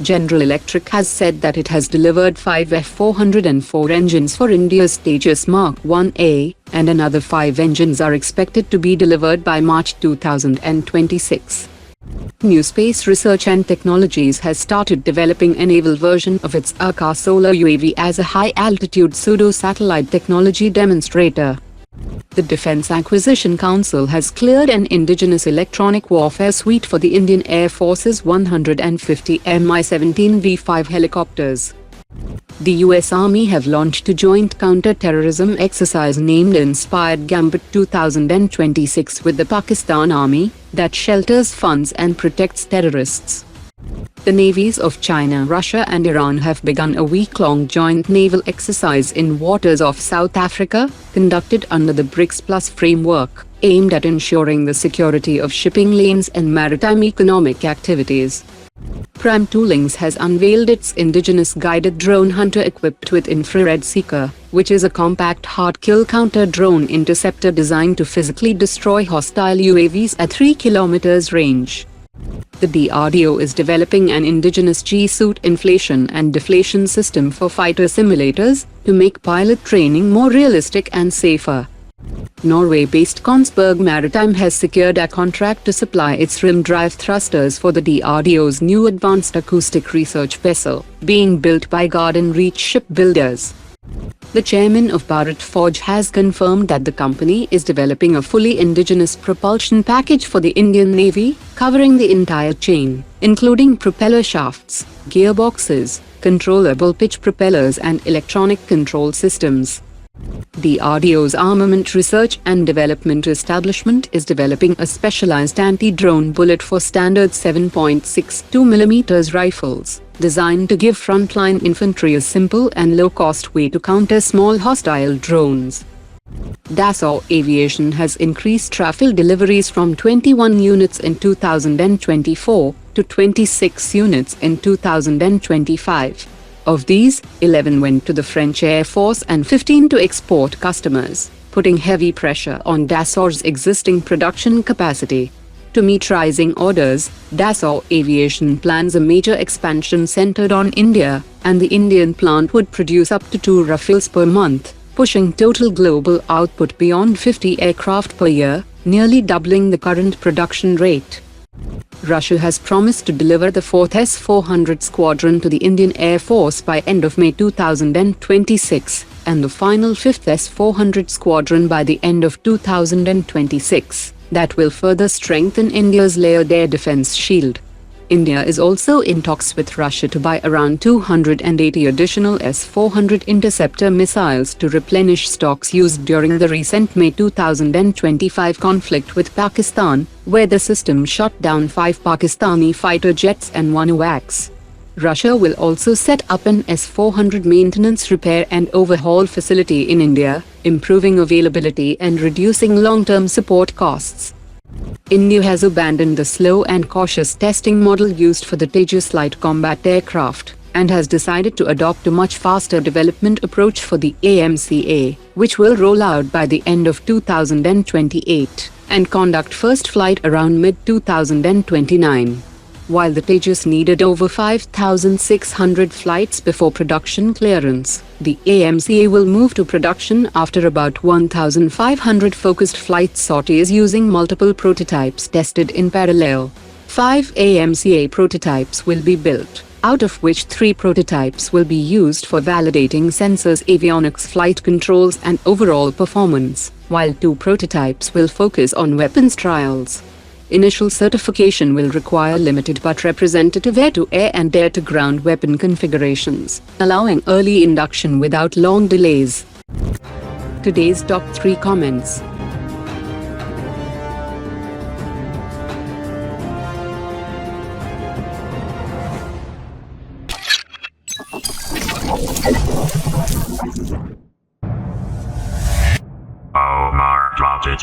General Electric has said that it has delivered 5 F-400 and 4 engines for India's Tejas Mark 1A, and another 5 engines are expected to be delivered by March 2026. NewSpace Research and Technologies has started developing a naval version of its ARKA solar UAV as a high-altitude pseudo-satellite technology demonstrator. The Defence Acquisition Council has cleared an Indigenous electronic warfare suite for the Indian Air Force's 150 Mi-17 V5 helicopters. The US Army have launched a joint counter-terrorism exercise named Inspired Gambit 2026 with the Pakistan Army, that shelters funds and protects terrorists. The navies of China, Russia and Iran have begun a week-long joint naval exercise in waters off South Africa, conducted under the BRICS Plus framework, aimed at ensuring the security of shipping lanes and maritime economic activities. Prime Toolings has unveiled its Indigenous guided drone hunter equipped with infrared seeker, which is a compact hard-kill counter-drone interceptor designed to physically destroy hostile UAVs at 3 km range. The DRDO is developing an indigenous G-suit inflation and deflation system for fighter simulators to make pilot training more realistic and safer. Norway-based Kongsberg Maritime has secured a contract to supply its rim drive thrusters for the DRDO's new advanced acoustic research vessel, being built by Garden Reach Shipbuilders. The chairman of Bharat Forge has confirmed that the company is developing a fully indigenous propulsion package for the Indian Navy, covering the entire chain, including propeller shafts, gearboxes, controllable pitch propellers and electronic control systems. DRDO's Armament Research and Development Establishment is developing a specialized anti-drone bullet for standard 7.62mm rifles, designed to give frontline infantry a simple and low-cost way to counter small hostile drones. Dassault Aviation has increased Rafale deliveries from 21 units in 2024 to 26 units in 2025. Of these, 11 went to the French Air Force and 15 to export customers, putting heavy pressure on Dassault's existing production capacity. To meet rising orders, Dassault Aviation plans a major expansion centered on India, and the Indian plant would produce up to 2 Rafales per month, pushing total global output beyond 50 aircraft per year, nearly doubling the current production rate. Russia has promised to deliver the 4th S-400 squadron to the Indian Air Force by end of May 2026, and the final 5th S-400 squadron by the end of 2026, that will further strengthen India's layered air defense shield. India is also in talks with Russia to buy around 280 additional S-400 Interceptor missiles to replenish stocks used during the recent May 2025 conflict with Pakistan, where the system shot down 5 Pakistani fighter jets and 1 AWACS. Russia will also set up an S-400 maintenance, repair and overhaul facility in India, improving availability and reducing long-term support costs. India has abandoned the slow and cautious testing model used for the Tejas light combat aircraft, and has decided to adopt a much faster development approach for the AMCA, which will roll out by the end of 2028, and conduct first flight around mid-2029. While the Tejas needed over 5,600 flights before production clearance, the AMCA will move to production after about 1,500 focused flight sorties using multiple prototypes tested in parallel. 5 AMCA prototypes will be built, out of which 3 prototypes will be used for validating sensors, avionics, flight controls and overall performance, while 2 prototypes will focus on weapons trials. Initial certification will require limited but representative air-to-air and air-to-ground weapon configurations, allowing early induction without long delays. Today's top 3 comments. Omar dropped it.